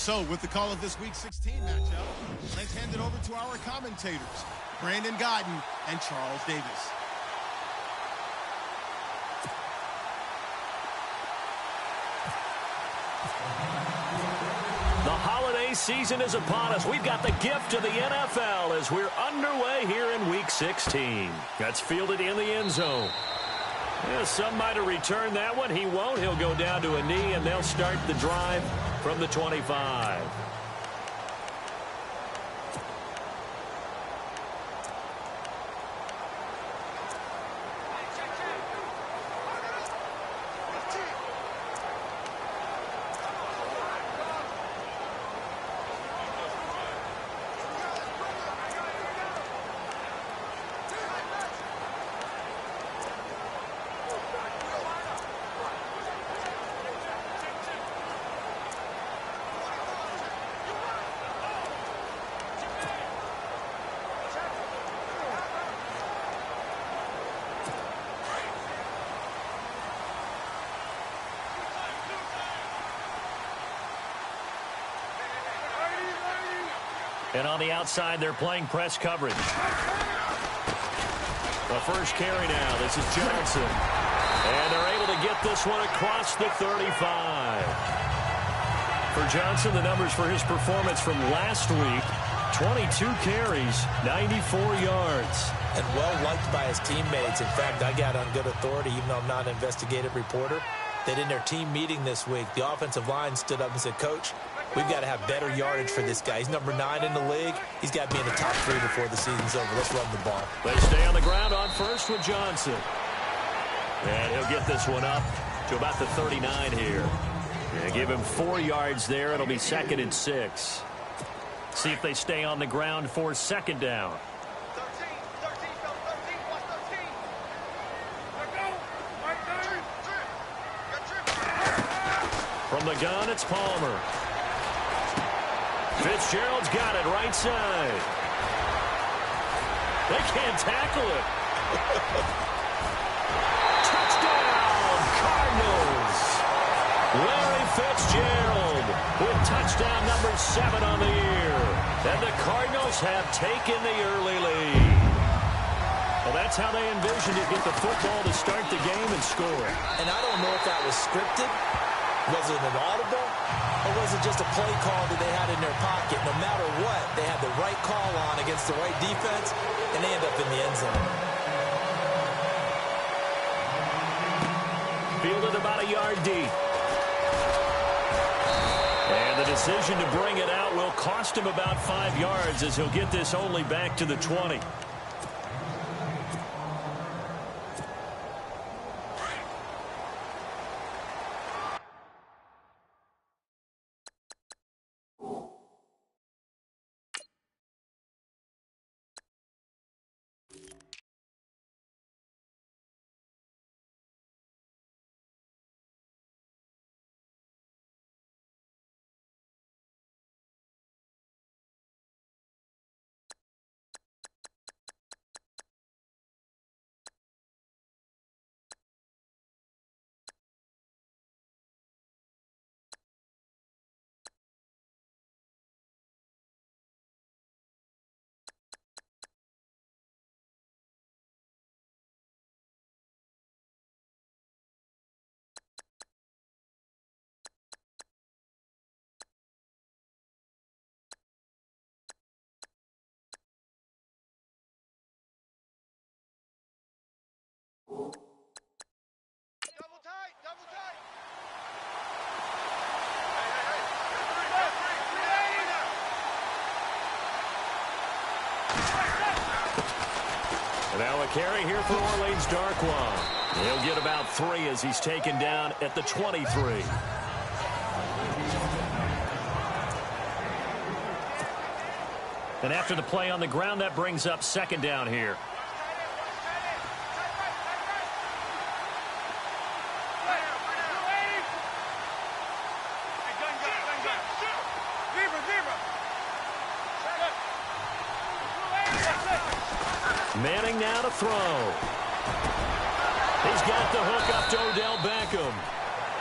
So, with the call of this Week 16 matchup, let's hand it over to our commentators, Brandon Godden and Charles Davis. The holiday season is upon us. We've got the gift of the NFL as we're underway here in Week 16. That's fielded in the end zone. Yeah, some might have returned that one. He won't. He'll go down to a knee, and they'll start the drive from the 25. And on the outside, they're playing press coverage. The first carry now. This is Johnson. And they're able to get this one across the 35. For Johnson, the numbers for his performance from last week, 22 carries, 94 yards. And well-liked by his teammates. In fact, I got on good authority, even though I'm not an investigative reporter, that in their team meeting this week, the offensive line stood up and said, Coach, we've got to have better yardage for this guy. He's number 9 in the league. He's got to be in the top 3 before the season's over. Let's run the ball. They stay on the ground on first with Johnson. And he'll get this one up to about the 39 here. And give him 4 yards there. It'll be 2nd and 6. See if they stay on the ground for 2nd down. From the gun, it's Palmer. Fitzgerald's got it right side. They can't tackle it. Touchdown, Cardinals. Larry Fitzgerald with touchdown number 7 on the year. And the Cardinals have taken the early lead. Well, that's how they envisioned it, get the football to start the game and score. And I don't know if that was scripted. Was it an audible, or was it just a play call that they had in their pocket? No matter what, they had the right call on against the right defense, and they end up in the end zone. Fielded about a yard deep. And the decision to bring it out will cost him about 5 yards as he'll get this only back to the 20. Now a carry here for Orleans Darkwa. He'll get about 3 as he's taken down at the 23. And after the play on the ground, that brings up 2nd down here. Manning now to throw. He's got the hook up to Odell Beckham.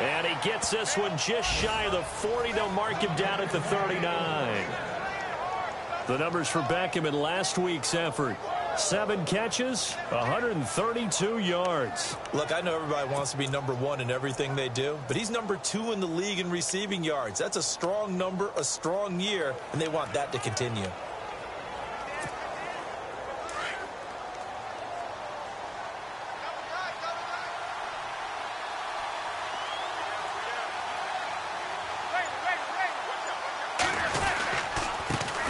And he gets this one just shy of the 40. They'll mark him down at the 39. The numbers for Beckham in last week's effort. 7 catches, 132 yards. Look, I know everybody wants to be number 1 in everything they do, but he's number 2 in the league in receiving yards. That's a strong number, a strong year, and they want that to continue.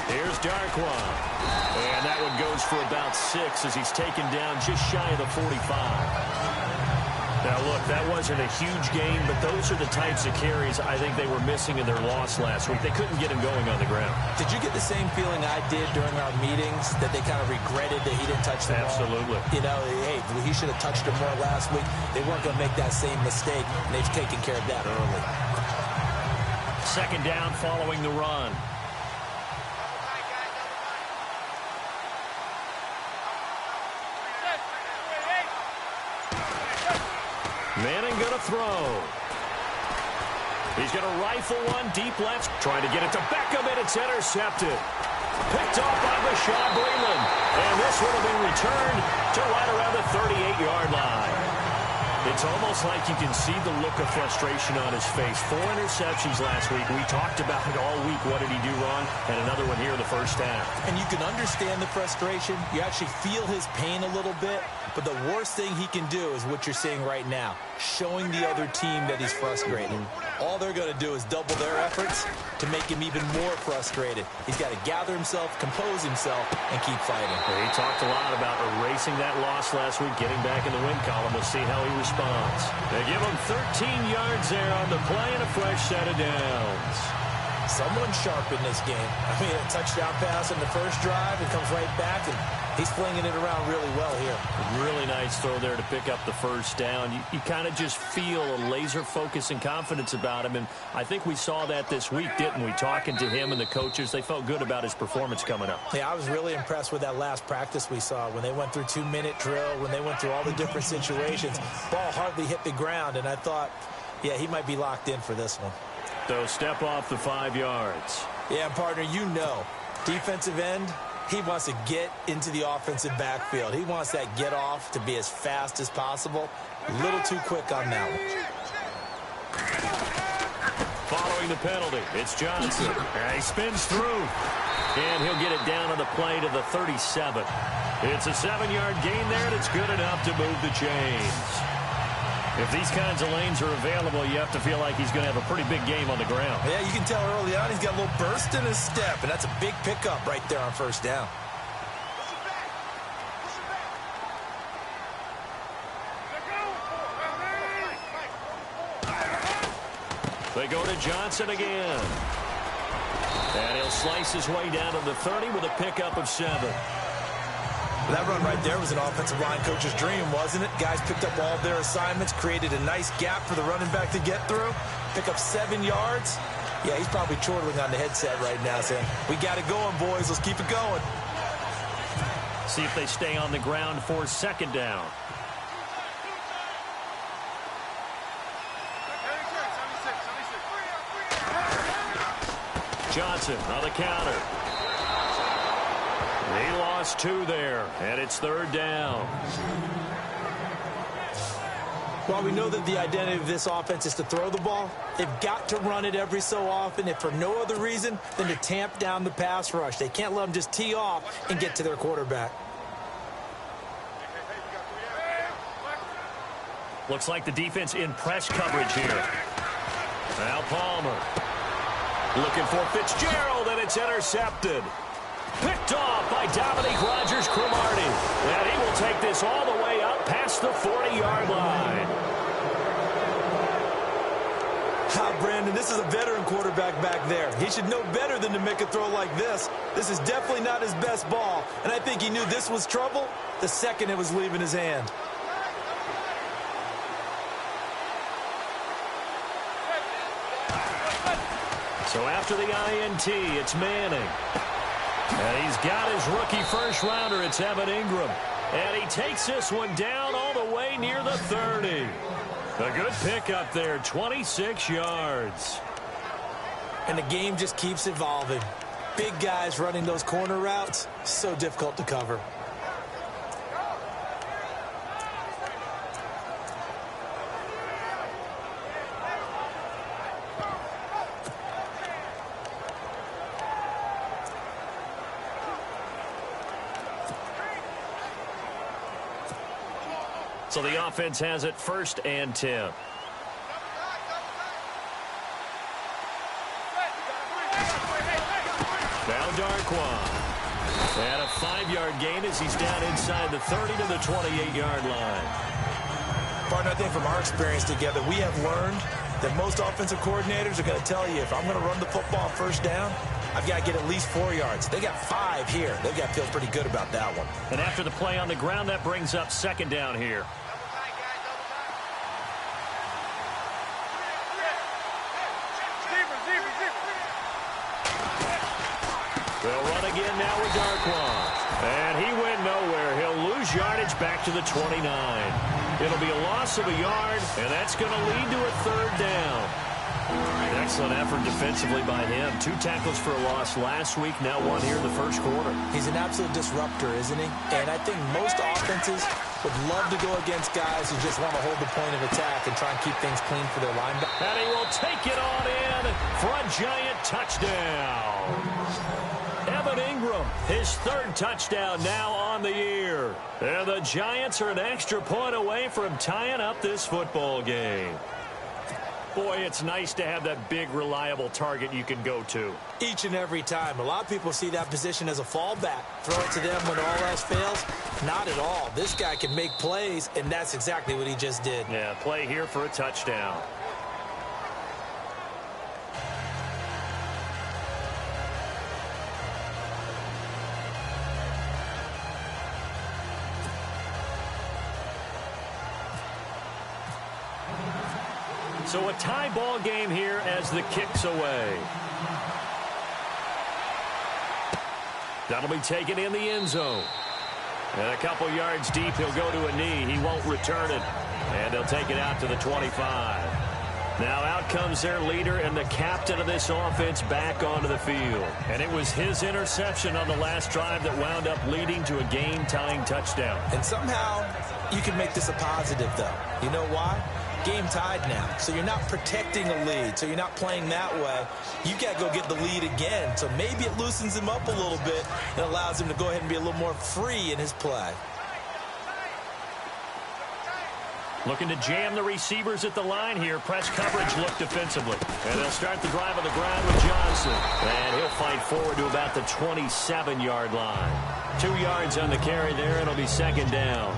Here's Darkwa. And that one goes for about 6 as he's taken down just shy of the 45. Now, look, that wasn't a huge gain, but those are the types of carries I think they were missing in their loss last week. They couldn't get him going on the ground. Did you get the same feeling I did during our meetings, that they kind of regretted that he didn't touch the ball? Absolutely. You know, hey, he should have touched him more last week. They weren't going to make that same mistake, and they've taken care of that early. 2nd down following the run. Manning going to throw. He's going to rifle one deep left. Trying to get it to Beckham, and it's intercepted. Picked off by Bashaud Breeland. And this one will be returned to right around the 38-yard line. It's almost like you can see the look of frustration on his face. 4 interceptions last week. We talked about it all week. What did he do wrong? And another one here in the first half. And you can understand the frustration. You actually feel his pain a little bit. But the worst thing he can do is what you're seeing right now, showing the other team that he's frustrated. All they're going to do is double their efforts to make him even more frustrated. He's got to gather himself, compose himself, and keep fighting. Well, he talked a lot about erasing that loss last week, getting back in the win column. We'll see how he responds. They give him 13 yards there on the play and a fresh set of downs. Someone sharp in this game. I mean, a touchdown pass in the first drive. It comes right back, and he's flinging it around really well here. Really nice throw there to pick up the first down. You kind of just feel a laser focus and confidence about him, and I think we saw that this week, didn't we? Talking to him and the coaches, they felt good about his performance coming up. Yeah, I was really impressed with that last practice we saw when they went through 2-minute drill, when they went through all the different situations. Ball hardly hit the ground, and I thought, yeah, he might be locked in for this one. So step off the 5 yards. Yeah, partner, you know, defensive end, he wants to get into the offensive backfield. He wants that get off to be as fast as possible. A little too quick on that one. Following the penalty, it's Johnson. And he spins through. And he'll get it down on the play to the 37. It's a 7-yard gain there, and it's good enough to move the chains. If these kinds of lanes are available, you have to feel like he's going to have a pretty big game on the ground. Yeah, you can tell early on he's got a little burst in his step, and that's a big pickup right there on first down. They go to Johnson again. And he'll slice his way down to the 30 with a pickup of 7. That run right there was an offensive line coach's dream, wasn't it? Guys picked up all their assignments, created a nice gap for the running back to get through, pick up 7 yards. Yeah, he's probably chortling on the headset right now saying, we got it going, boys. Let's keep it going. See if they stay on the ground for 2nd down. Johnson on the counter. He lost 2 there, and it's 3rd down. While we know that the identity of this offense is to throw the ball, they've got to run it every so often, if for no other reason than to tamp down the pass rush. They can't let them just tee off and get to their quarterback. Looks like the defense in press coverage here. Al Palmer looking for Fitzgerald, and it's intercepted. Picked off by Dominique Rodgers-Cromartie. And he will take this all the way up past the 40-yard line. Brandon, this is a veteran quarterback back there. He should know better than to make a throw like this. This is definitely not his best ball. And I think he knew this was trouble the second it was leaving his hand. So after the INT, it's Manning. And he's got his rookie first-rounder. It's Evan Ingram. And he takes this one down all the way near the 30. A good pick up there, 26 yards. And the game just keeps evolving. Big guys running those corner routes, so difficult to cover. So the offense has it 1st and 10. Now Darquan. And a 5-yard gain as he's down inside the 30 to the 28-yard line. Partner, I think from our experience together, we have learned that most offensive coordinators are going to tell you, if I'm going to run the football on 1st down, I've got to get at least 4 yards. They got 5 here. They've got to feel pretty good about that one. And after the play on the ground, that brings up 2nd down here. They'll run again now with Darquan. And he went nowhere. He'll lose yardage back to the 29. It'll be a loss of a yard, and that's going to lead to a 3rd down. Excellent effort defensively by him. 2 tackles for a loss last week, now 1 here in the 1st quarter. He's an absolute disruptor, isn't he? And I think most offenses would love to go against guys who just want to hold the point of attack and try and keep things clean for their linebacker. And he will take it on in for a giant touchdown. Evan Ingram, his 3rd touchdown now on the year. And the Giants are an extra point away from tying up this football game. Boy, it's nice to have that big, reliable target you can go to. Each and every time. A lot of people see that position as a fallback. Throw it to them when all else fails. Not at all. This guy can make plays, and that's exactly what he just did. Yeah, play here for a touchdown. So a tie ball game here as the kick's away. That'll be taken in the end zone. And a couple yards deep, he'll go to a knee. He won't return it. And they'll take it out to the 25. Now out comes their leader and the captain of this offense back onto the field. And it was his interception on the last drive that wound up leading to a game-tying touchdown. And somehow you can make this a positive, though. You know why? Game tied now, so you're not protecting a lead, so you're not playing that way. You got to go get the lead again, so maybe it loosens him up a little bit and allows him to go ahead and be a little more free in his play. Looking to jam the receivers at the line here. Press coverage look defensively. And they'll start the drive on the ground with Johnson. And he'll fight forward to about the 27-yard line. 2 yards on the carry there, and it'll be 2nd down.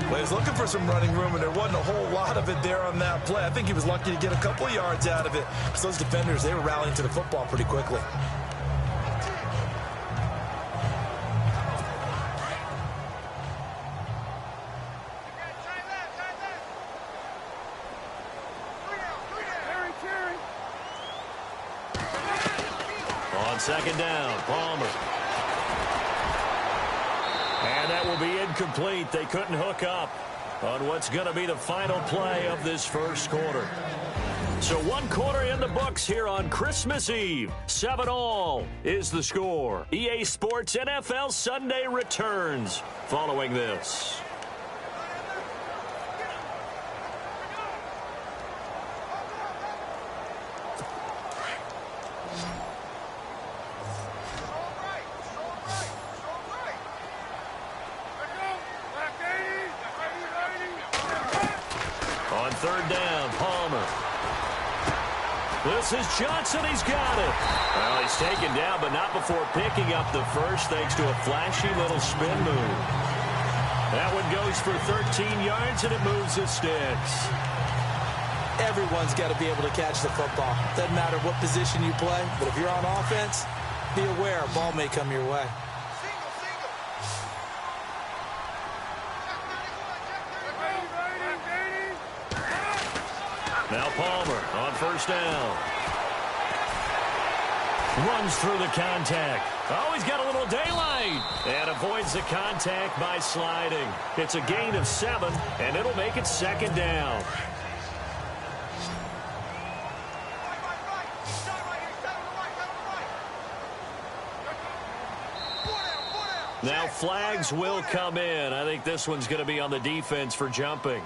Well, he was looking for some running room, and there wasn't a whole lot of it there on that play. I think he was lucky to get a couple of yards out of it, because those defenders, they were rallying to the football pretty quickly. On 2nd down, Palmer. And that will be incomplete. They couldn't hook up on what's going to be the final play of this 1st quarter. So 1 quarter in the books here on Christmas Eve. 7-all is the score. EA Sports NFL Sunday returns following this. On 3rd down, Palmer. This is Johnson. He's got it. Well, he's taken down, but not before picking up the first thanks to a flashy little spin move. That one goes for 13 yards, and it moves the sticks. Everyone's got to be able to catch the football. Doesn't matter what position you play, but if you're on offense, be aware a ball may come your way. Now Palmer on 1st down. Runs through the contact. Oh, he's got a little daylight. And avoids the contact by sliding. It's a gain of 7, and it'll make it 2nd down. Now flags will come in. I think this one's going to be on the defense for jumping.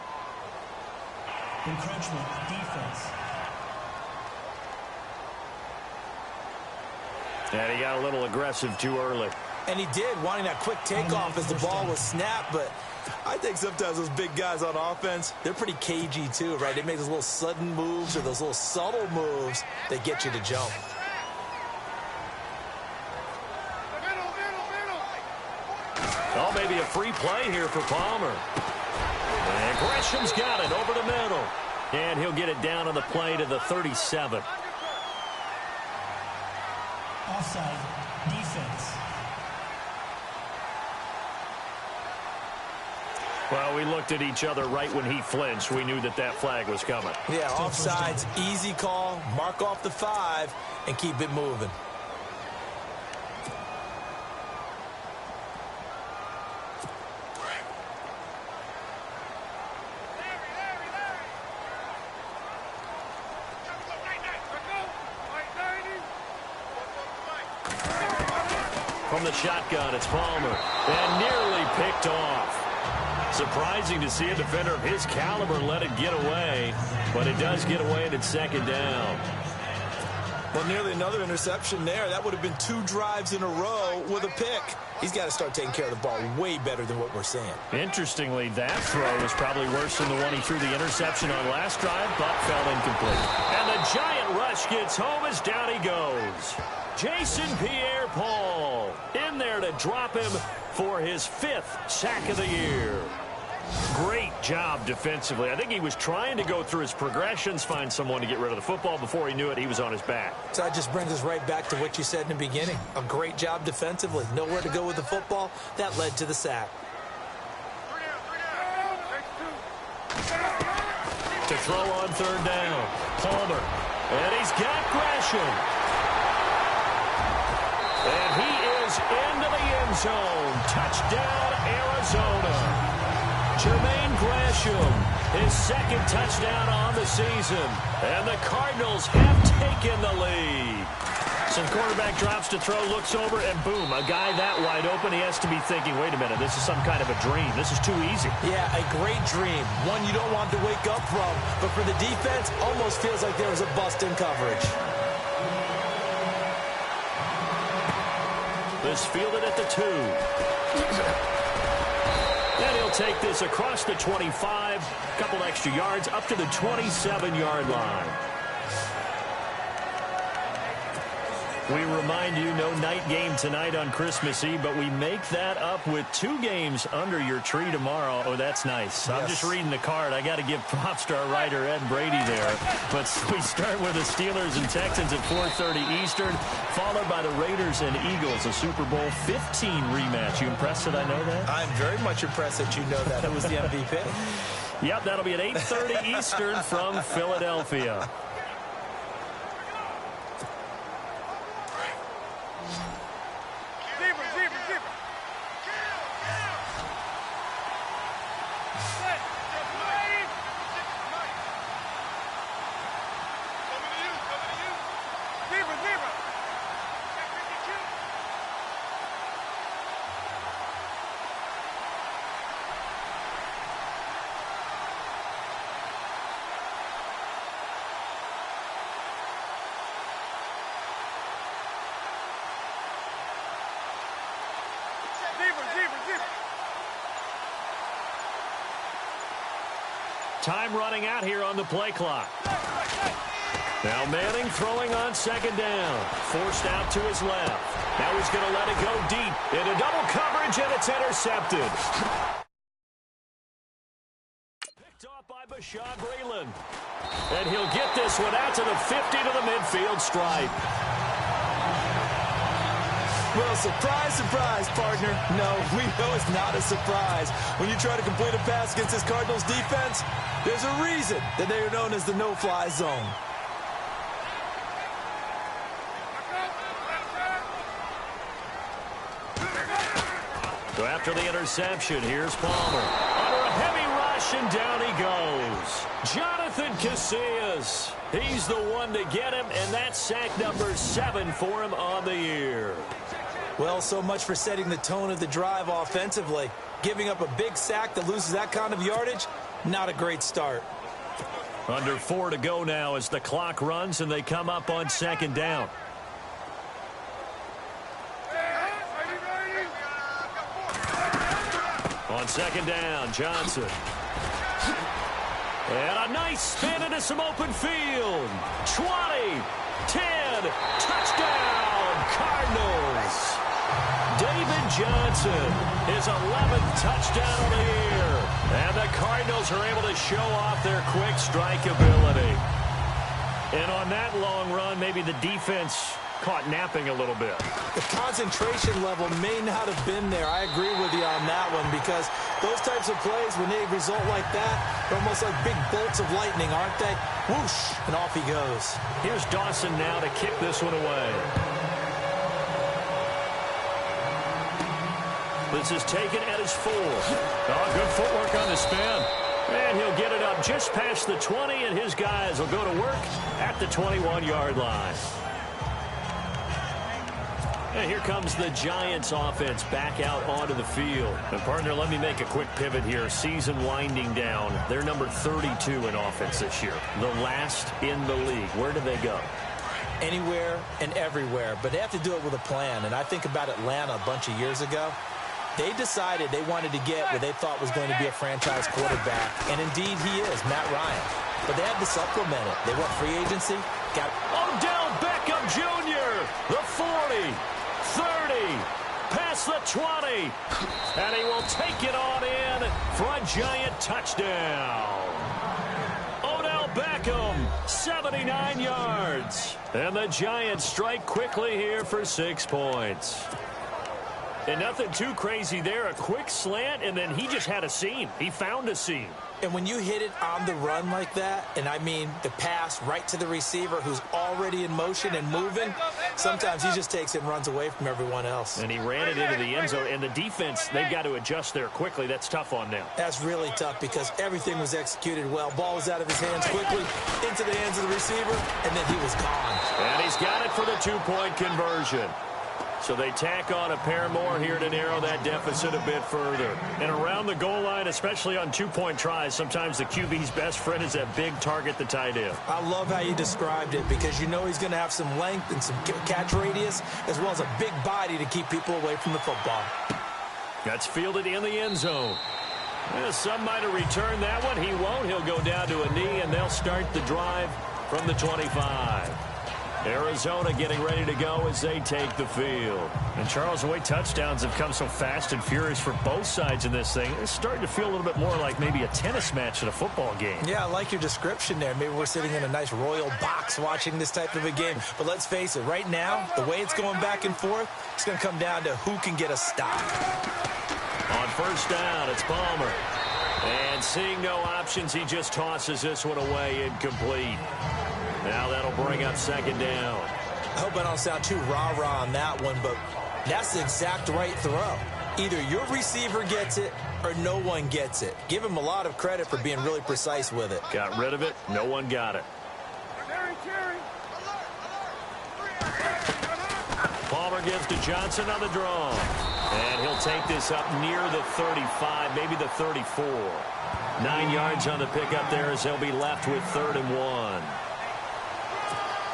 Encroachment, defense. And he got a little aggressive too early. And he did, wanting that quick takeoff as the ball was snapped. But I think sometimes those big guys on offense, they're pretty cagey too, right? They make those little sudden moves or those little subtle moves that get you to jump. Oh, maybe a free play here for Palmer. And Gresham's got it over the middle. And he'll get it down on the play to the 37. Offside, defense. Well, we looked at each other right when he flinched. We knew that that flag was coming. Yeah, offsides, easy call. Mark off the 5 and keep it moving. From the shotgun, it's Palmer. And nearly picked off. Surprising to see a defender of his caliber let it get away. But it does get away and it's second down. Well, nearly another interception there. That would have been 2 drives in a row with a pick. He's got to start taking care of the ball way better than what we're seeing. Interestingly, that throw was probably worse than the one he threw the interception on last drive, but fell incomplete. And the giant rush gets home as down he goes. Jason Pierre-Paul in there to drop him for his 5th sack of the year. Great job defensively. I think he was trying to go through his progressions, find someone to get rid of the football. Before he knew it, he was on his back. So that just brings us right back to what you said in the beginning. A great job defensively. Nowhere to go with the football. That led to the sack. To throw on 3rd down. Palmer. And he's got Gresham. And he is into the end zone. Touchdown, Arizona. Jermaine Gresham, his 2nd touchdown on the season. And the Cardinals have taken the lead. So the quarterback drops to throw, looks over, and boom, a guy that wide open, he has to be thinking, wait a minute, this is some kind of a dream. This is too easy. Yeah, a great dream. One you don't want to wake up from. But for the defense, almost feels like there was a bust in coverage. This fielded at the 2. And he'll take this across the 25, a couple extra yards, up to the 27-yard line. We remind you, no night game tonight on Christmas Eve, but we make that up with 2 games under your tree tomorrow. Oh, that's nice. Yes. I'm just reading the card. I got to give props to our writer, Ed Brady, there. But we start with the Steelers and Texans at 4:30 Eastern, followed by the Raiders and Eagles, a Super Bowl 15 rematch. You impressed that I know that? I'm very much impressed that you know that. It was the MVP. Yep, that'll be at 8:30 Eastern from Philadelphia. Time running out here on the play clock. Now Manning throwing on 2nd down. Forced out to his left. Now he's going to let it go deep into double coverage, and it's intercepted. Picked off by Bashaud Breeland. And he'll get this one out to the 50 to the midfield stripe. Well, surprise, surprise, partner. No, we know it's not a surprise. When you try to complete a pass against this Cardinals defense, there's a reason that they are known as the no-fly zone. So after the interception, here's Palmer. Under a heavy rush, and down he goes. Jonathan Casillas. He's the one to get him, and that's sack number 7 for him on the year. Well, so much for setting the tone of the drive offensively. Giving up a big sack that loses that kind of yardage, not a great start. Under 4 to go now as the clock runs and they come up on second down. On second down, Johnson. And a nice spin into some open field. 20, 10, touchdown, Cardinals. David Johnson, his 11th touchdown of the year. And the Cardinals are able to show off their quick strike ability. And on that long run, maybe the defense caught napping a little bit. The concentration level may not have been there. I agree with you on that one, because those types of plays, when they result like that, they're almost like big bolts of lightning, aren't they? Whoosh, and off he goes. Here's Dawson now to kick this one away. This is taken at his 4. Oh, good footwork on the spin. And he'll get it up just past the 20, and his guys will go to work at the 21-yard line. And here comes the Giants offense back out onto the field. And, partner, let me make a quick pivot here. Season winding down. They're number 32 in offense this year. The last in the league. Where do they go? Anywhere and everywhere. But they have to do it with a plan. And I think about Atlanta a bunch of years ago. They decided they wanted to get what they thought was going to be a franchise quarterback. And, indeed, he is, Matt Ryan. But they had to supplement it. They went free agency. Odell Beckham Jr., the 40. 30, past the 20, and he will take it on in for a Giant touchdown. Odell Beckham, 79 yards. And the Giants strike quickly here for 6 points. And nothing too crazy there. A quick slant, and then he just had a seam. He found a seam. And when you hit it on the run like that, and I mean the pass right to the receiver who's already in motion and moving, sometimes he just takes it and runs away from everyone else. And he ran it into the end zone. And the defense, they've got to adjust there quickly. That's tough on them. That's really tough because everything was executed well. Ball was out of his hands quickly, into the hands of the receiver, and then he was gone. And he's got it for the 2-point conversion. So they tack on a pair more here to narrow that deficit a bit further. And around the goal line, especially on 2-point tries, sometimes the QB's best friend is that big target, the tight end. I love how you described it because you know he's going to have some length and some catch radius as well as a big body to keep people away from the football. That's fielded in the end zone. Well, some might have returned that one. He won't. He'll go down to a knee, and they'll start the drive from the 25. Arizona getting ready to go as they take the field. And, Charles, the way touchdowns have come so fast and furious for both sides in this thing, it's starting to feel a little bit more like maybe a tennis match at a football game. Yeah, I like your description there. Maybe we're sitting in a nice royal box watching this type of a game. But let's face it, right now, the way it's going back and forth, it's going to come down to who can get a stop. On first down, it's Palmer. And seeing no options, he just tosses this one away incomplete. Now that'll bring up second down. I hope I don't sound too rah-rah on that one, but that's the exact right throw. Either your receiver gets it or no one gets it. Give him a lot of credit for being really precise with it. Got rid of it. No one got it. Palmer gives to Johnson on the draw. And he'll take this up near the 35, maybe the 34. 9 yards on the pickup there as they'll be left with 3rd and 1.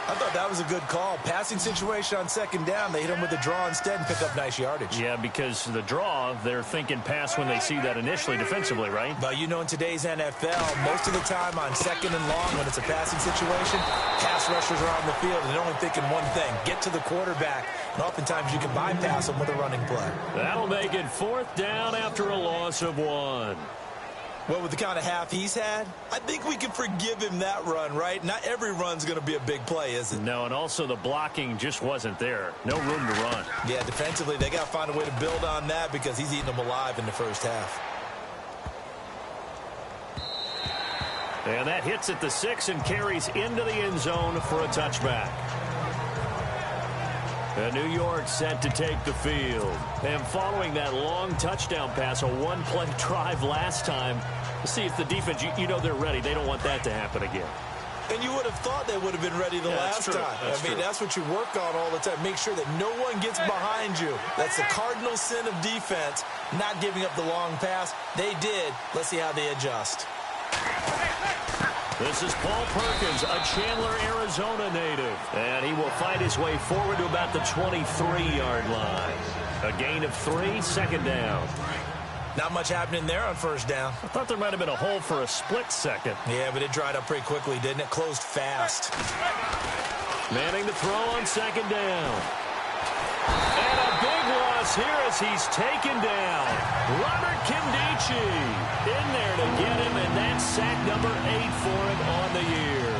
I thought that was a good call. Passing situation on second down. They hit him with the draw instead and pick up nice yardage. Yeah, because the draw, they're thinking pass when they see that initially defensively, right? But you know, in today's NFL, most of the time on second and long when it's a passing situation, pass rushers are on the field and they're only thinking one thing, get to the quarterback. And oftentimes you can bypass them with a running play. That'll make it 4th down after a loss of 1. Well, with the kind of half he's had, I think we can forgive him that run, right? Not every run's going to be a big play, is it? No, and also the blocking just wasn't there. No room to run. Yeah, defensively, they got to find a way to build on that because he's eating them alive in the first half. And that hits at the 6 and carries into the end zone for a touchback. And New York set to take the field. And following that long touchdown pass, a one-play drive last time, let's see if the defense, you know they're ready. They don't want that to happen again. And you would have thought they would have been ready the last time. I mean, that's what you work on all the time. Make sure that no one gets behind you. That's the cardinal sin of defense, not giving up the long pass. They did. Let's see how they adjust. This is Paul Perkins, a Chandler, Arizona native. And he will fight his way forward to about the 23-yard line. A gain of 3, second down. Not much happening there on first down. I thought there might have been a hole for a split second. Yeah, but it dried up pretty quickly, didn't it? Closed fast. Manning to throw on second down. And a big loss here as he's taken down. Robert Kimdichie in there to get him, and that's sack number 8 for him on the year.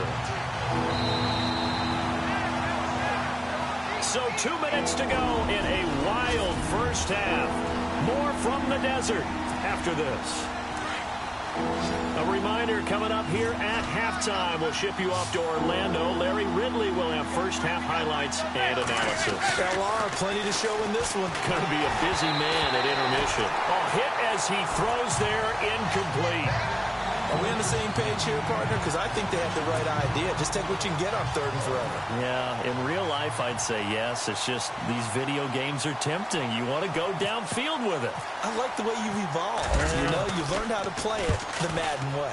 So 2 minutes to go in a wild first half. More from the desert after this. A reminder coming up here at halftime. We'll ship you off to Orlando. Larry Ridley will have first half highlights and analysis. LR, plenty to show in this one. Going to be a busy man at intermission. Hit as he throws there, incomplete. Are we on the same page here, partner? Because I think they have the right idea. Just take what you can get on third and forever. Yeah, in real life, I'd say yes. It's just these video games are tempting. You want to go downfield with it. I like the way you've evolved. You know, you've learned how to play it the Madden way.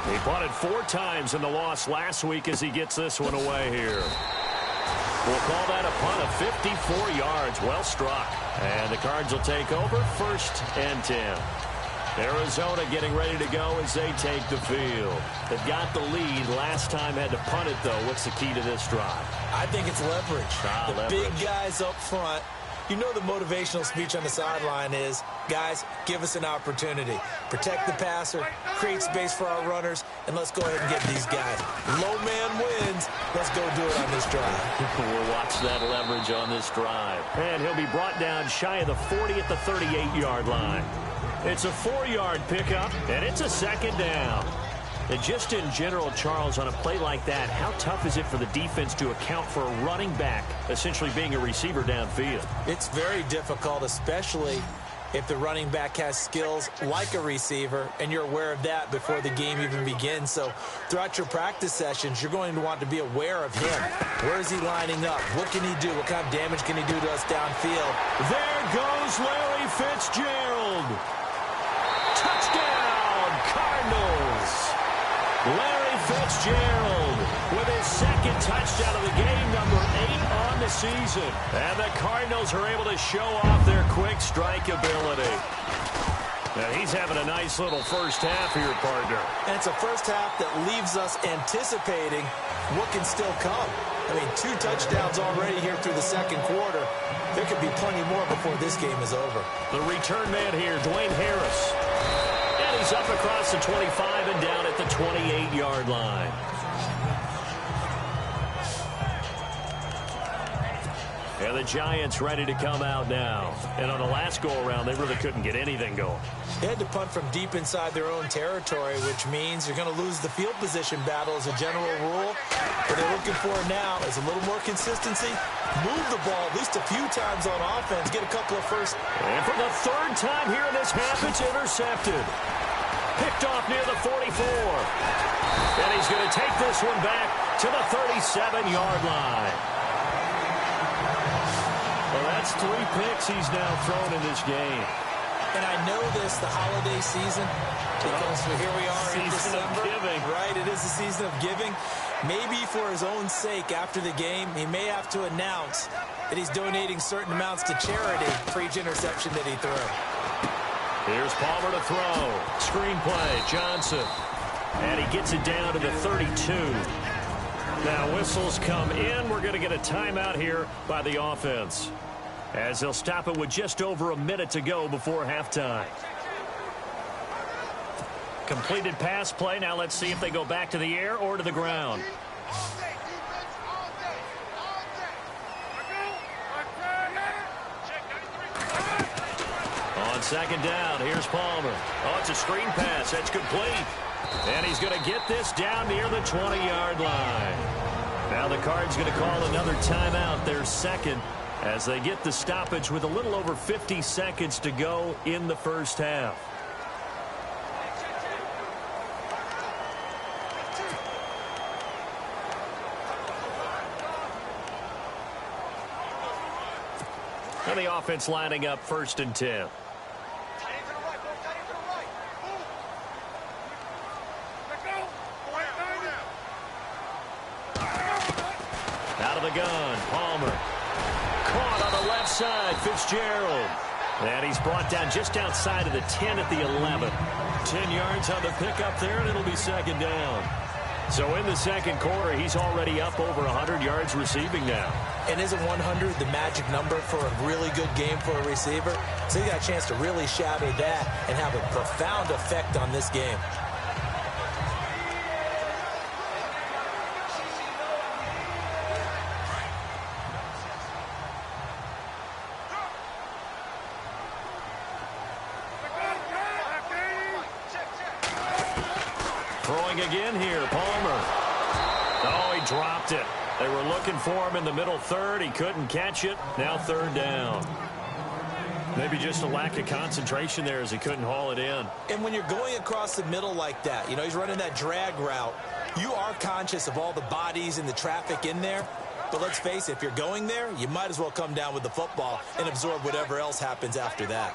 He punted 4 times in the loss last week as he gets this one away here. We'll call that a punt of 54 yards. Well struck. And the Cards will take over, 1st and 10. Arizona getting ready to go as they take the field. They've got the lead. Last time had to punt it, though. What's the key to this drive? I think it's leverage. The big guys up front. You know the motivational speech on the sideline is, guys, give us an opportunity. Protect the passer, create space for our runners, and let's go ahead and get these guys. Low man wins. Let's go do it on this drive. We'll watch that leverage on this drive. And he'll be brought down shy of the 40 at the 38-yard line. It's a 4-yard pickup, and it's a 2nd down. And just in general, Charles, on a play like that, how tough is it for the defense to account for a running back essentially being a receiver downfield? It's very difficult, especially if the running back has skills like a receiver, and you're aware of that before the game even begins. So throughout your practice sessions, you're going to want to be aware of him. Where is he lining up? What can he do? What kind of damage can he do to us downfield? There goes Larry Fitzgerald. Touchdown, Cardinals. Larry Fitzgerald with his 2nd touchdown of the game, number 8 on the season. And the Cardinals are able to show off their quick strike ability. Now he's having a nice little first half here, partner. And it's a first half that leaves us anticipating what can still come. I mean, 2 touchdowns already here through the 2nd quarter. There could be plenty more before this game is over. The return man here, Dwayne Harris. And he's up across the 25 and down at the 28-yard line. And the Giants ready to come out now. And on the last go-around, they really couldn't get anything going. They had to punt from deep inside their own territory, which means you're going to lose the field position battle as a general rule. What they're looking for now is a little more consistency. Move the ball at least a few times on offense. Get a couple of first. And for the 3rd time here in this half, it's intercepted. Picked off near the 44. And he's going to take this one back to the 37-yard line. Well, that's 3 picks he's now thrown in this game. And I know this, the holiday season, because here we are in December. Giving. Right, it is the season of giving. Maybe for his own sake after the game, he may have to announce that he's donating certain amounts to charity for each interception that he threw. Here's Palmer to throw. Screenplay, Johnson. And he gets it down to the 32. Now whistles come in. We're going to get a timeout here by the offense, as they'll stop it with just over a minute to go before halftime. Completed pass play. Now let's see if they go back to the air or to the ground. On 2nd down, here's Palmer. Oh, it's a screen pass. That's complete. And he's going to get this down near the 20-yard line. Now the Cards going to call another timeout, their 2nd, as they get the stoppage with a little over 50 seconds to go in the first half. And the offense lining up 1st and 10. Out of the gun, Palmer. Caught on the left side, Fitzgerald. And he's brought down just outside of the 10 at the 11. 10 yards on the pickup there, and it'll be 2nd down. So in the 2nd quarter, he's already up over 100 yards receiving now. And isn't 100 the magic number for a really good game for a receiver? So he got a chance to really shatter that and have a profound effect on this game. Throwing again here, Palmer. Oh, he dropped it. They were looking for him in the middle 3rd. He couldn't catch it. Now 3rd down. Maybe just a lack of concentration there as he couldn't haul it in. And when you're going across the middle like that, you know, he's running that drag route, you are conscious of all the bodies and the traffic in there. But let's face it, if you're going there, you might as well come down with the football and absorb whatever else happens after that.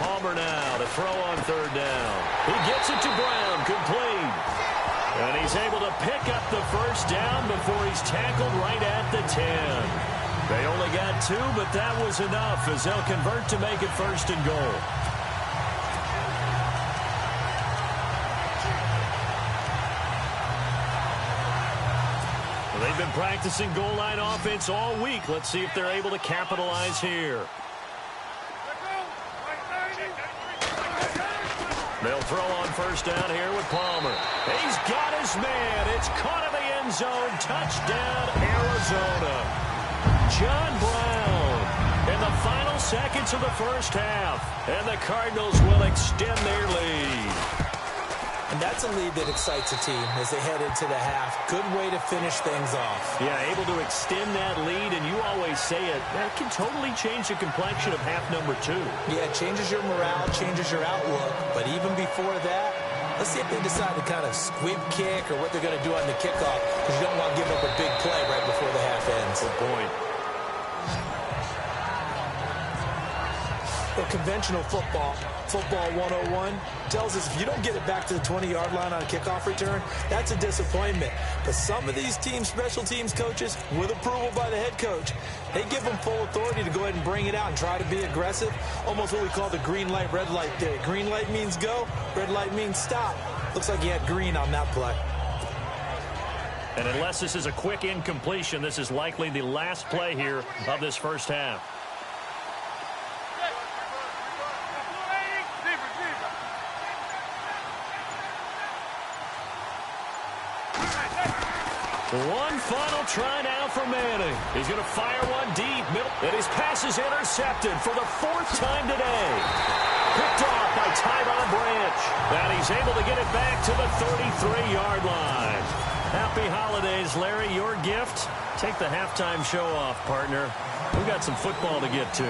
Palmer now to throw on 3rd down. He gets it to Brown, complete. And he's able to pick up the 1st down before he's tackled right at the 10. They only got 2, but that was enough as they'll convert to make it 1st and goal. They've been practicing goal line offense all week. Let's see if they're able to capitalize here. They'll throw on 1st down here with Palmer. He's got his man. It's caught in the end zone. Touchdown, Arizona. John Brown in the final seconds of the 1st half. And the Cardinals will extend their lead. And that's a lead that excites a team as they head into the half. Good way to finish things off. Yeah, able to extend that lead, and you always say it, that can totally change the complexion of half number 2. Yeah, it changes your morale, changes your outlook. But even before that, let's see if they decide to kind of squib kick or what they're going to do on the kickoff, because you don't want to give up a big play right before the half ends. Good point. Well, conventional football 101, tells us if you don't get it back to the 20-yard line on a kickoff return, that's a disappointment. But some of these teams, special teams coaches, with approval by the head coach, they give them full authority to go ahead and bring it out and try to be aggressive. Almost what we call the green light, red light theory. Green light means go, red light means stop. Looks like he had green on that play. And unless this is a quick incompletion, this is likely the last play here of this 1st half. One final try now for Manning. He's going to fire one deep. And his pass is intercepted for the 4th time today. Picked off by Tyron Branch. And he's able to get it back to the 33-yard line. Happy holidays, Larry. Your gift? Take the halftime show off, partner. We've got some football to get to.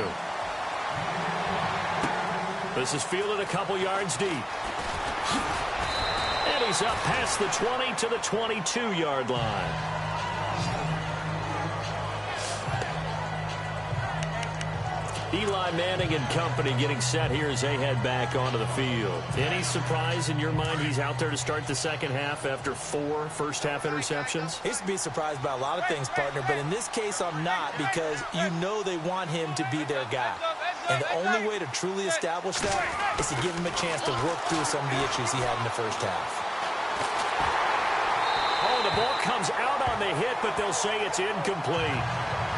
This is fielded a couple yards deep. And he's up past the 20 to the 22-yard line. Eli Manning and company getting set here as they head back onto the field. Any surprise in your mind he's out there to start the 2nd half after 4 first-half interceptions? He used to be surprised by a lot of things, partner, but in this case I'm not, because you know they want him to be their guy. And the only way to truly establish that is to give him a chance to work through some of the issues he had in the 1st half. Oh, the ball comes out on the hit, but they'll say it's incomplete.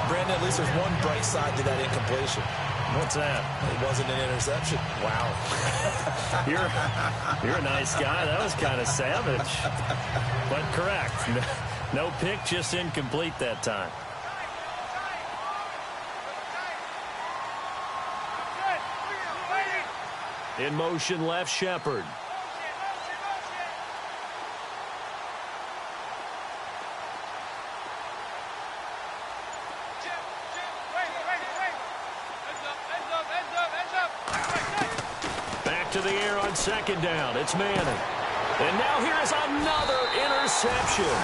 Brandon, at least there's one bright side to that incompletion. What's that? It wasn't an interception. Wow. You're a nice guy. That was kind of savage. But correct. No pick, just incomplete that time. In motion, left Shepard. Back to the air on 2nd down. It's Manning. And now here's another interception.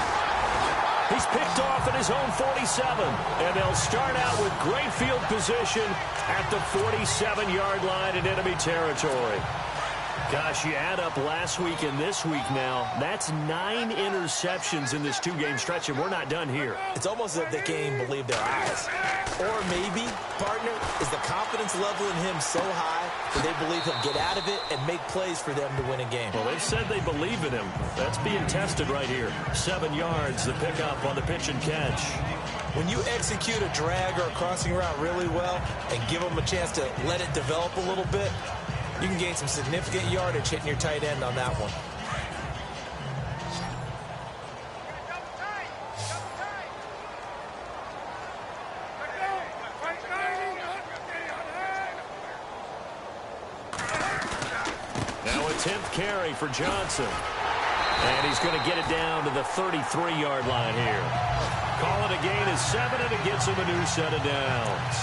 He's picked off at his own 47. And they'll start out with great field position at the 47-yard line in enemy territory. Gosh, you add up last week and this week now, that's 9 interceptions in this 2-game stretch, and we're not done here. It's almost as if they can't even believe their eyes. Or maybe, partner, is the confidence level in him so high that they believe he'll get out of it and make plays for them to win a game. Well, they've said they believe in him. That's being tested right here. 7 yards, the pickup on the pitch and catch. When you execute a drag or a crossing route really well and give them a chance to let it develop a little bit, you can gain some significant yardage hitting your tight end on that one. Now a 10th carry for Johnson. And he's going to get it down to the 33-yard line here. Call it a gain of 7, and it gets him a new set of downs.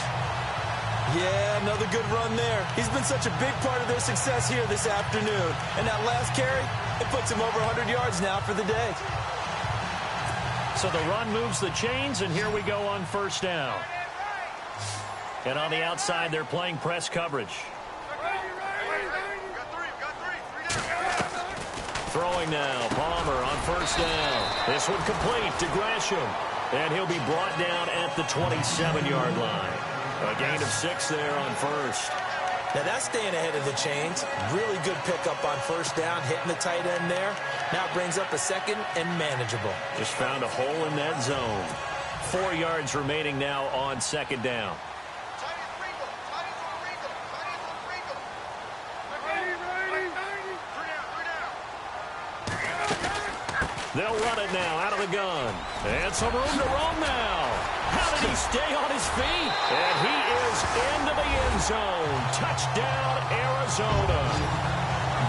Yeah, another good run there. He's been such a big part of their success here this afternoon. And that last carry, it puts him over 100 yards now for the day. So the run moves the chains, and here we go on first down. And on the outside, they're playing press coverage. Throwing now, Palmer on first down. This one complete to Gresham. And he'll be brought down at the 27-yard line. A gain of 6 there on first. Now that's staying ahead of the chains. Really good pickup on first down, hitting the tight end there. Now brings up a second and manageable. Just found a hole in that zone. 4 yards remaining now on second down. They'll run it now out of the gun. And some room to roam now. How did he stay on his feet? And he is into the end zone. Touchdown, Arizona.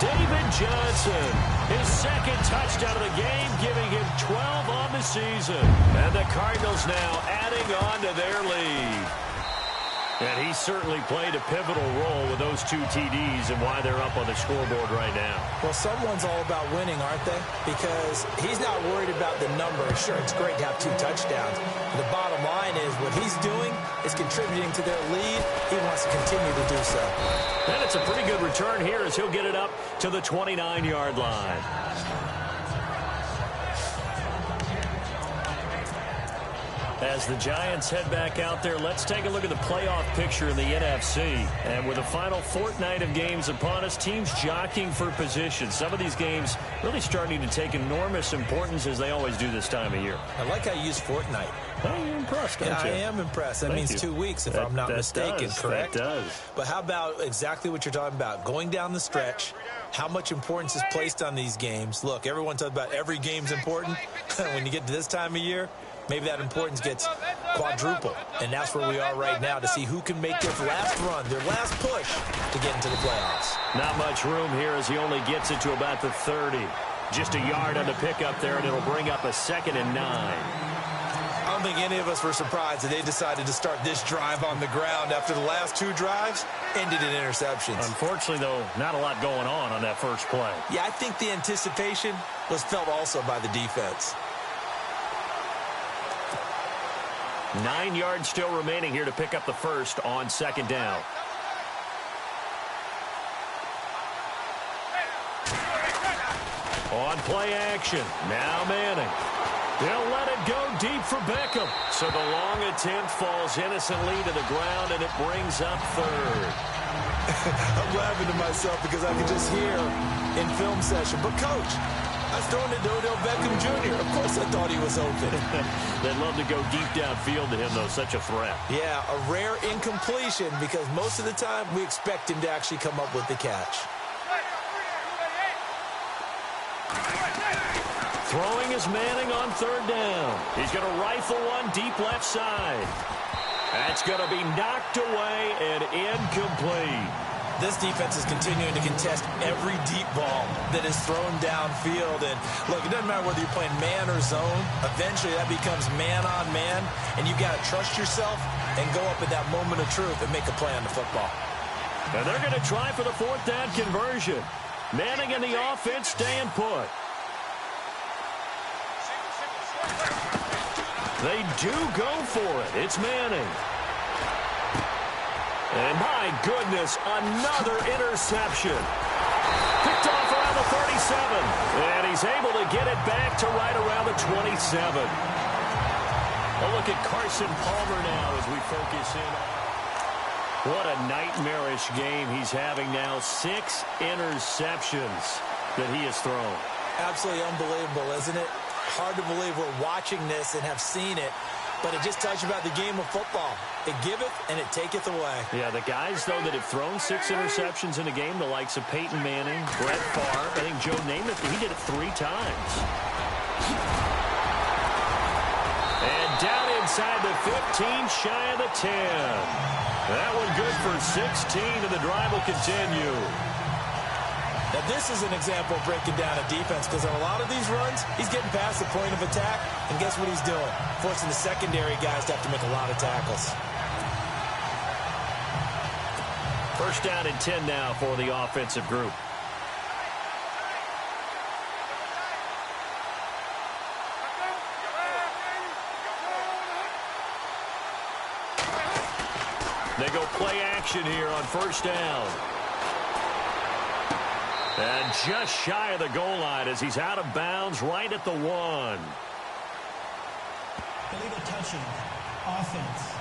David Johnson, his second touchdown of the game, giving him 12 on the season. And the Cardinals now adding on to their lead. And he certainly played a pivotal role with those 2 TDs and why they're up on the scoreboard right now. Well, someone's all about winning, aren't they? Because he's not worried about the number. Sure, it's great to have 2 touchdowns. But the bottom line is what he's doing is contributing to their lead. He wants to continue to do so. And it's a pretty good return here as he'll get it up to the 29-yard line. As the Giants head back out there, let's take a look at the playoff picture in the NFC. And with the final fortnight of games upon us, teams jockeying for position. Some of these games really starting to take enormous importance as they always do this time of year. I like how you use fortnight. Well, you're impressed, don't you? I am impressed. That means 2 weeks, if I'm not mistaken, correct? That does. But how about exactly what you're talking about? Going down the stretch, how much importance is placed on these games. Look, everyone talks about every game's important. When you get to this time of year, maybe that importance gets quadruple. And that's where we are right now to see who can make their last run, their last push to get into the playoffs. Not much room here as he only gets it to about the 30. Just a yard on the pickup there, and it'll bring up a 2nd and 9. I don't think any of us were surprised that they decided to start this drive on the ground after the last 2 drives ended in interceptions. Unfortunately, though, not a lot going on that first play. Yeah, I think the anticipation was felt also by the defense. 9 yards still remaining here to pick up the first on second down. On play action. Now Manning. They'll let it go deep for Beckham. So the long attempt falls innocently to the ground, and it brings up third. I'm laughing to myself because I can just hear in film session. But, Coach, I was throwing it to Odell Beckham Jr. Of course I thought he was open. They'd love to go deep downfield to him, though. Such a threat. Yeah, a rare incompletion because most of the time we expect him to actually come up with the catch. Throwing is Manning on third down. He's going to rifle one deep left side. That's going to be knocked away and incomplete. This defense is continuing to contest every deep ball that is thrown downfield. And, look, it doesn't matter whether you're playing man or zone. Eventually, that becomes man-on-man, and you've got to trust yourself and go up at that moment of truth and make a play on the football. And they're going to try for the 4th down conversion. Manning and the offense staying put. They do go for it. It's Manning. And my goodness, another interception. Picked off around the 37. And he's able to get it back to right around the 27. A look at Carson Palmer now as we focus in. What a nightmarish game he's having now. 6 interceptions that he has thrown. Absolutely unbelievable, isn't it? Hard to believe we're watching this and have seen it, but it just tells you about the game of football. It giveth and it taketh away. Yeah, the guys, though, that have thrown 6 interceptions in a game, the likes of Peyton Manning, Brett Favre, I think Joe Namath, he did it 3 times. And down inside the 15, shy of the 10. That one good for 16, and the drive will continue. Now, this is an example of breaking down a defense, because on a lot of these runs, he's getting past the point of attack, and guess what he's doing? Forcing the secondary guys to have to make a lot of tackles. First down and 10 now for the offensive group. They go play action here on first down. And just shy of the goal line as he's out of bounds right at the 1. Illegal touching. Offense.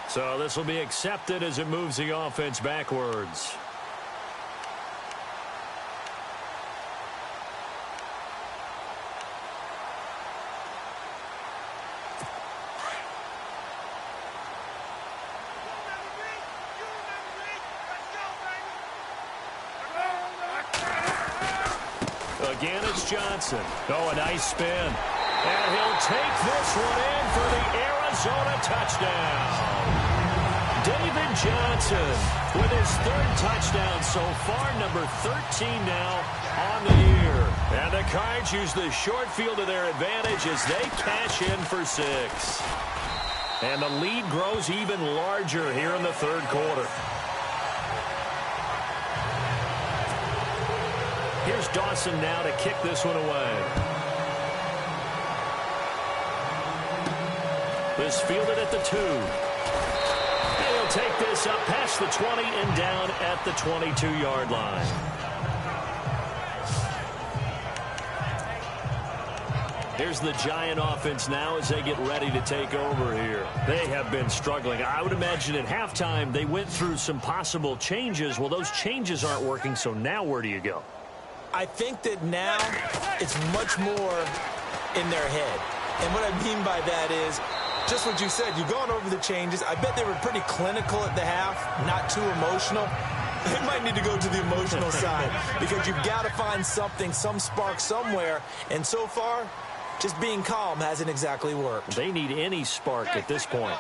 So this will be accepted as it moves the offense backwards. Again, it's Johnson. Oh, a nice spin. And he'll take this one in for the Arizona touchdown. David Johnson with his 3rd touchdown so far, number 13 now on the year. And the Cards use the short field to their advantage as they cash in for 6. And the lead grows even larger here in the 3rd quarter. Here's Dawson now to kick this one away. This fielded at the 2. And he'll take this up past the 20 and down at the 22-yard line. Here's the Giant offense now as they get ready to take over here. They have been struggling. I would imagine at halftime they went through some possible changes. Well, those changes aren't working, so now where do you go? I think that now it's much more in their head. And what I mean by that is just what you said. You've gone over the changes. I bet they were pretty clinical at the half, not too emotional. They might need to go to the emotional side because you've got to find something, some spark somewhere. And so far, just being calm hasn't exactly worked. They need any spark at this point.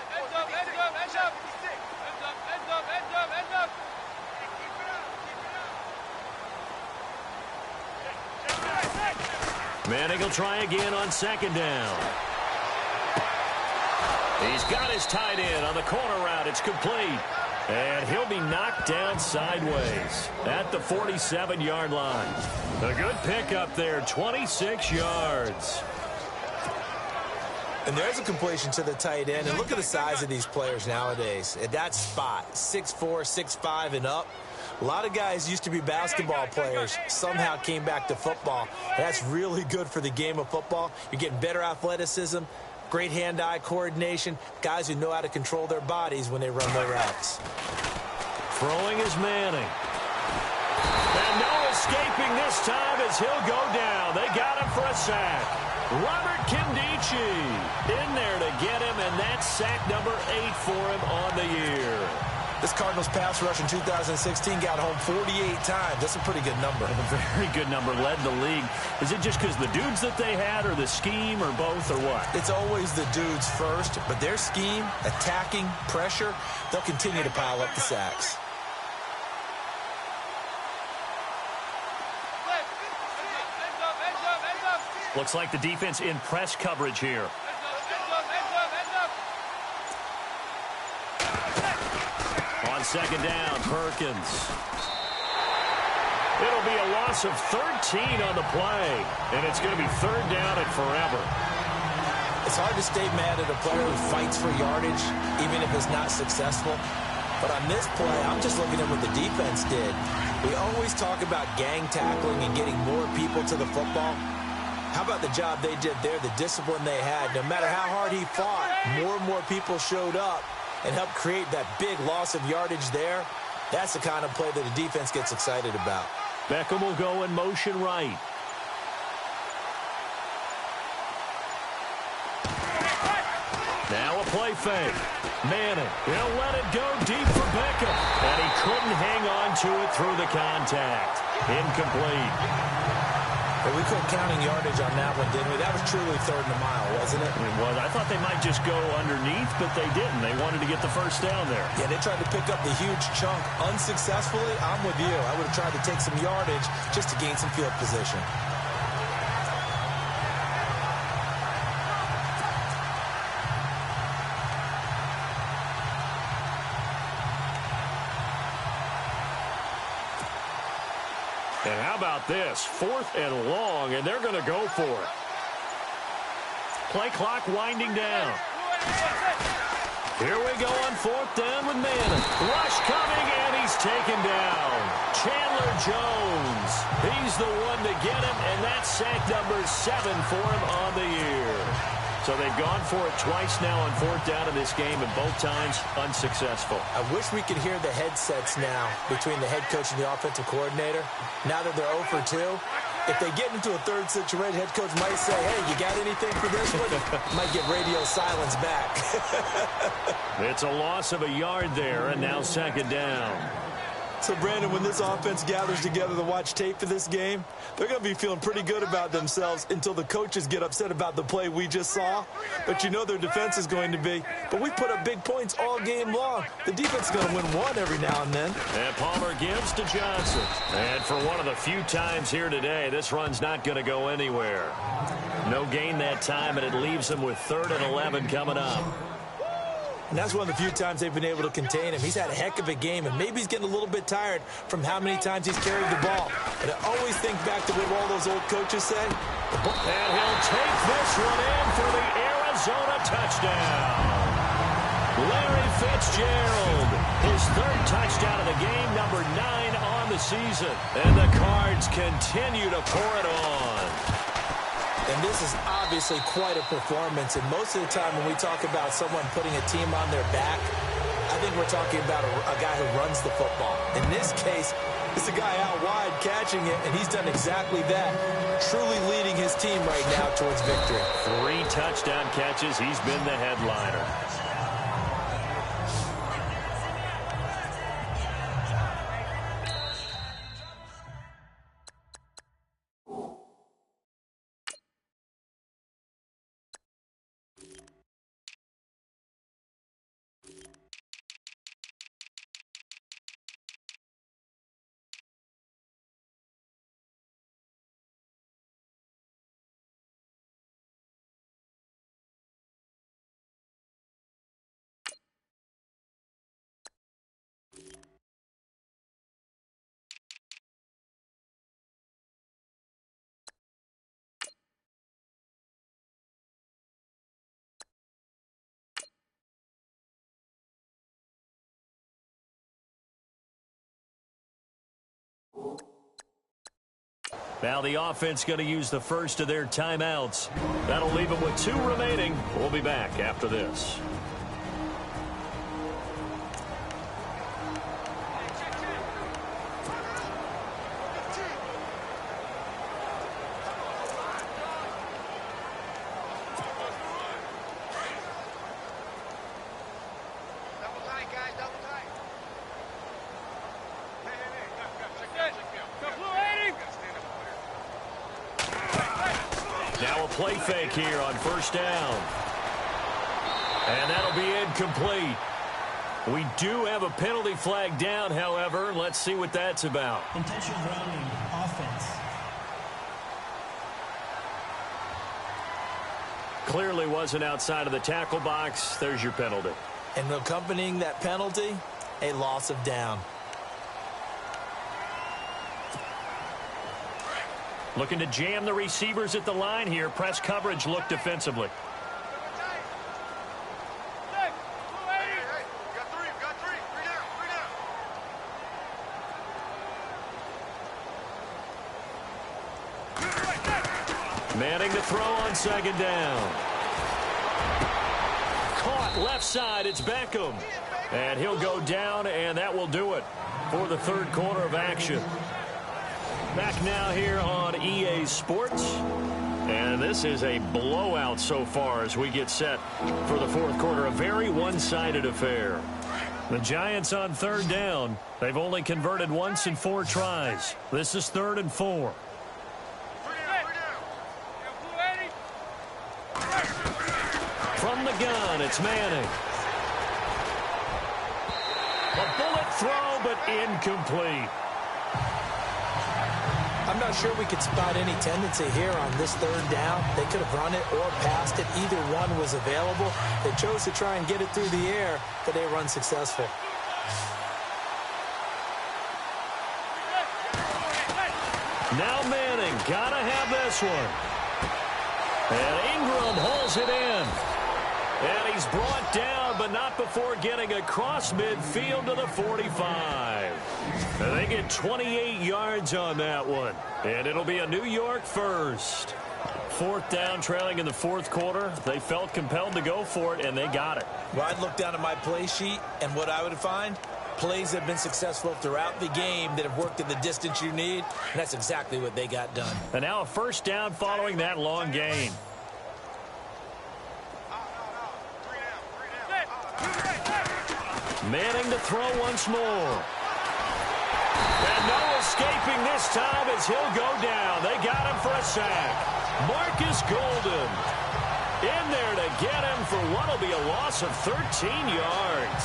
Manning will try again on 2nd down. He's got his tight end on the corner route. It's complete. And he'll be knocked down sideways at the 47-yard line. A good pickup there, 26 yards. And there's a completion to the tight end. And look at the size of these players nowadays. At that spot, 6'4", 6'5", and up. A lot of guys used to be basketball players, somehow came back to football. That's really good for the game of football. You're getting better athleticism, great hand-eye coordination, guys who know how to control their bodies when they run their routes. Throwing is Manning. And no escaping this time as he'll go down. They got him for a sack. Robert Kimdichie in there to get him, and that's sack number 8 for him on the year. This Cardinals pass rush in 2016 got home 48 times. That's a pretty good number. A very good number, led the league. Is it just because the dudes that they had, or the scheme, or both, or what? It's always the dudes first, but their scheme, attacking, pressure, they'll continue to pile up the sacks. Looks like the defense in press coverage here. On 2nd down, Perkins. It'll be a loss of 13 on the play, and it's going to be third down and forever. It's hard to stay mad at a player who fights for yardage, even if it's not successful. But on this play, I'm just looking at what the defense did. We always talk about gang tackling and getting more people to the football. How about the job they did there, the discipline they had? No matter how hard he fought, more and more people showed up and helped create that big loss of yardage there. That's the kind of play that the defense gets excited about. Beckham will go in motion right. Now a play fake. Manning, he'll let it go deep for Beckham. And he couldn't hang on to it through the contact. Incomplete. But we quit counting yardage on that one, didn't we? That was truly third and a mile, wasn't it? It was. I thought they might just go underneath, but they didn't. They wanted to get the first down there. Yeah, they tried to pick up the huge chunk unsuccessfully. I'm with you. I would have tried to take some yardage just to gain some field position. And how about this? 4th and long, and they're going to go for it. Play clock winding down. Here we go on 4th down with Manning. Rush coming, and he's taken down. Chandler Jones. He's the one to get him, and that's sack number 7 for him on the year. So they've gone for it twice now on 4th down in this game, and both times unsuccessful. I wish we could hear the headsets now between the head coach and the offensive coordinator. Now that they're 0 for 2, if they get into a third situation, head coach might say, hey, you got anything for this one? Might get radio silence back. It's a loss of a yard there, and now 2nd down. So, Brandon, when this offense gathers together to watch tape for this game, they're going to be feeling pretty good about themselves until the coaches get upset about the play we just saw. But you know their defense is going to be. But we put up big points all game long. The defense is going to win one every now and then. And Palmer gives to Johnson. And for one of the few times here today, this run's not going to go anywhere. No gain that time, and it leaves them with 3rd and 11 coming up. And that's one of the few times they've been able to contain him. He's had a heck of a game, and maybe he's getting a little bit tired from how many times he's carried the ball. But I always think back to what all those old coaches say. And he'll take this one in for the Arizona touchdown. Larry Fitzgerald, his 3rd touchdown of the game, number 9 on the season. And the Cards continue to pour it on. And this is obviously quite a performance. And most of the time when we talk about someone putting a team on their back, I think we're talking about a guy who runs the football. In this case, it's a guy out wide catching it, and he's done exactly that, truly leading his team right now towards victory. 3 touchdown catches. He's been the headliner. Now the offense going to use the first of their timeouts. That'll leave them with 2 remaining. We'll be back after this. Now a play fake here on 1st down. And that'll be incomplete. We do have a penalty flag down, however. Let's see what that's about. Intentional grounding, offense. Clearly wasn't outside of the tackle box. There's your penalty. And accompanying that penalty, a loss of down. Looking to jam the receivers at the line here. Press coverage look defensively. Manning to throw on second down. Caught left side. It's Beckham. And he'll go down, and that will do it for the third quarter of action. Back now here on EA Sports. And this is a blowout so far as we get set for the fourth quarter. A very one-sided affair. The Giants on third down. They've only converted once in 4 tries. This is 3rd and 4. From the gun, it's Manning. A bullet throw, but incomplete. I'm not sure we could spot any tendency here on this third down. They could have run it or passed it. Either one was available. They chose to try and get it through the air, but they were unsuccessful. Now Manning, gotta have this one. And Ingram holds it in. And he's brought down, but not before getting across midfield to the 45. And they get 28 yards on that one. And it'll be a New York first. 4th down, trailing in the fourth quarter. They felt compelled to go for it, and they got it. Well, I'd look down at my play sheet, and what I would find, plays that have been successful throughout the game that have worked in the distance you need, and that's exactly what they got done. And now a first down following that long gain. Manning to throw once more. And no escaping this time as he'll go down. They got him for a sack. Marcus Golden in there to get him for what will be a loss of 13 yards.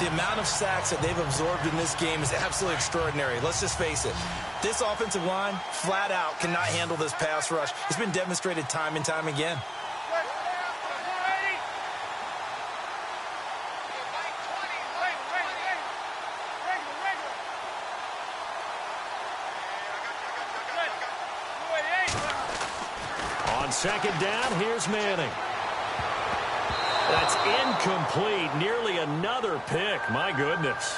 The amount of sacks that they've absorbed in this game is absolutely extraordinary. Let's just face it. This offensive line, flat out, cannot handle this pass rush. It's been demonstrated time and time again. On second down, here's Manning. That's incomplete. Nearly another pick. My goodness.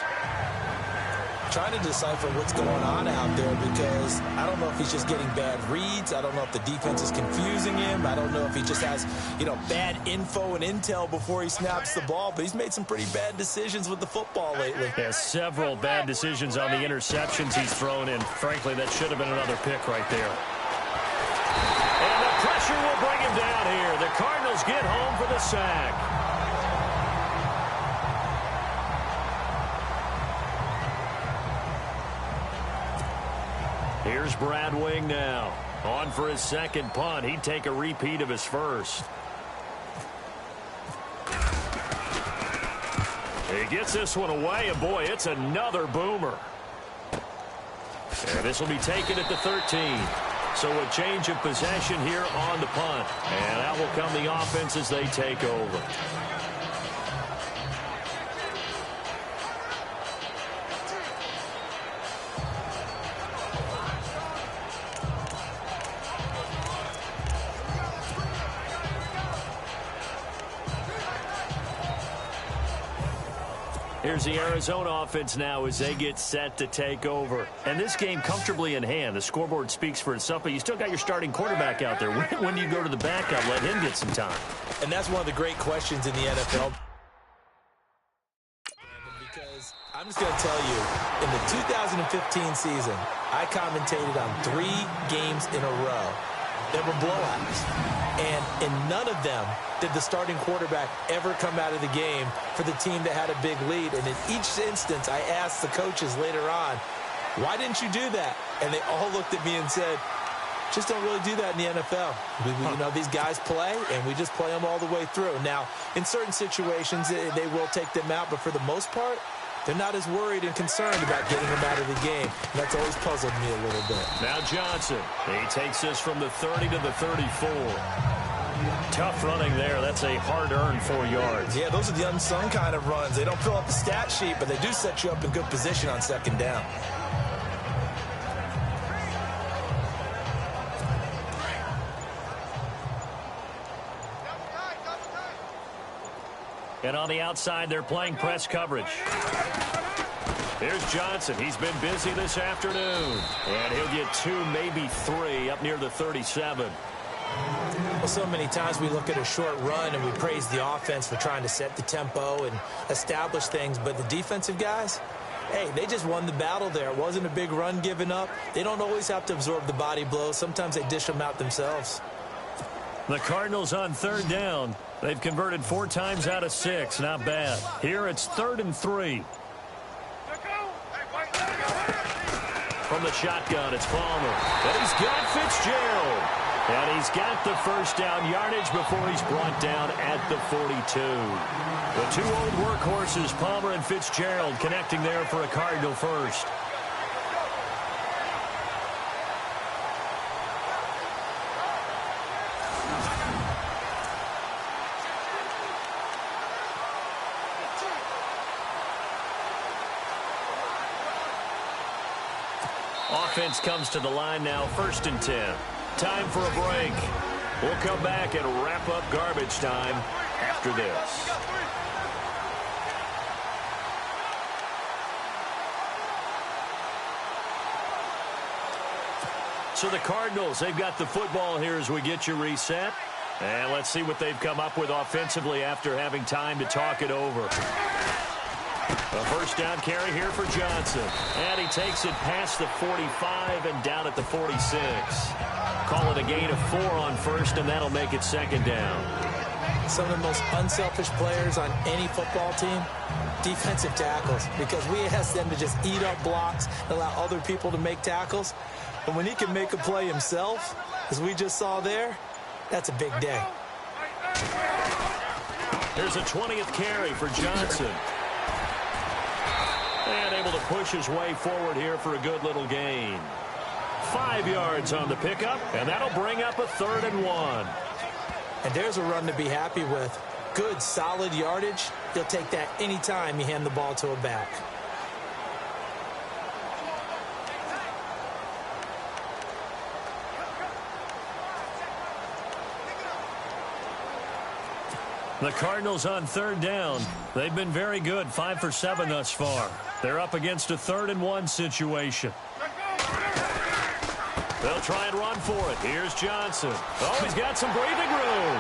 Trying to decipher what's going on out there because I don't know if he's just getting bad reads. I don't know if the defense is confusing him. I don't know if he just has, bad info and intel before he snaps the ball. But he's made some pretty bad decisions with the football lately. Yeah, several bad decisions on the interceptions he's thrown in. Frankly, that should have been another pick right there. And the pressure will bring him down here. The Cardinals get home for the sack. Here's Brad Wing now. On for his second punt. He'd take a repeat of his first. He gets this one away, and boy, it's another boomer. And this will be taken at the 13. So a change of possession here on the punt. And out will come the offense as they take over. Here's the Arizona offense now as they get set to take over. And this game comfortably in hand. The scoreboard speaks for itself, but you still got your starting quarterback out there. When do you go to the backup, let him get some time? And that's one of the great questions in the NFL. Because I'm just going to tell you, in the 2015 season, I commentated on 3 games in a row. There were blowouts. And in none of them did the starting quarterback ever come out of the game for the team that had a big lead. And in each instance, I asked the coaches later on, why didn't you do that? And they all looked at me and said, just don't really do that in the NFL. These guys play, and we just play them all the way through. Now, in certain situations, they will take them out, but for the most part, they're not as worried and concerned about getting them out of the game. And that's always puzzled me a little bit. Now Johnson, he takes this from the 30 to the 34. Tough running there. That's a hard-earned 4 yards. Yeah, those are the unsung kind of runs. They don't fill up the stat sheet, but they do set you up in good position on second down. And on the outside, they're playing press coverage. Here's Johnson. He's been busy this afternoon. And he'll get 2, maybe 3 up near the 37. Well, so many times we look at a short run and we praise the offense for trying to set the tempo and establish things. But the defensive guys, hey, they just won the battle there. It wasn't a big run given up. They don't always have to absorb the body blows. Sometimes they dish them out themselves. The Cardinals on 3rd down. They've converted 4 times out of 6. Not bad. Here it's 3rd and 3. From the shotgun, it's Palmer. And he's got Fitzgerald. And he's got the first down yardage before he's brought down at the 42. The 2 old workhorses, Palmer and Fitzgerald, connecting there for a Cardinal first. Offense comes to the line now, 1st and 10. Time for a break. We'll come back and wrap up garbage time after this. So the Cardinals, they've got the football here as we get you reset. And let's see what they've come up with offensively after having time to talk it over. A first down carry here for Johnson. And he takes it past the 45 and down at the 46. Call it a gain of 4 on 1st, and that'll make it 2nd down. Some of the most unselfish players on any football team, defensive tackles, because we ask them to just eat up blocks and allow other people to make tackles. But when he can make a play himself, as we just saw there, that's a big day. Here's a 20th carry for Johnson. And able to push his way forward here for a good little gain. 5 yards on the pickup, and that'll bring up a 3rd and 1. And there's a run to be happy with. Good, solid yardage. He'll take that anytime you hand the ball to a back. The Cardinals on 3rd down. They've been very good, 5 for 7 thus far. They're up against a 3rd and 1 situation. They'll try and run for it. Here's Johnson. Oh, he's got some breathing room.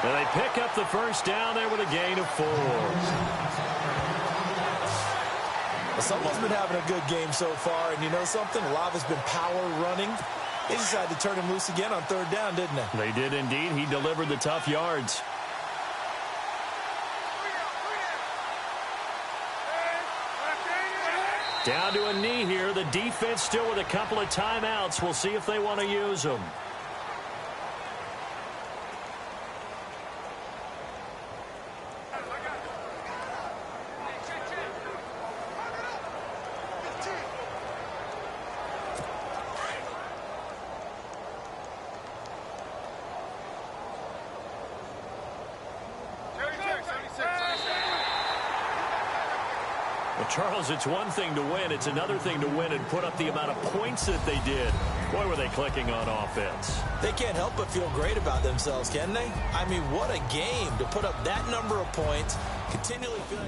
And they pick up the first down there with a gain of 4. Well, someone's been having a good game so far, and you know something? A lot of it's been power running. They decided to turn him loose again on 3rd down, didn't they? They did indeed. He delivered the tough yards. Down to a knee here. The defense still with a couple of timeouts. We'll see if they want to use them. Charles, it's one thing to win. It's another thing to win and put up the amount of points that they did. Boy, were they clicking on offense. They can't help but feel great about themselves, can they? I mean, what a game to put up that number of points, continually feeling...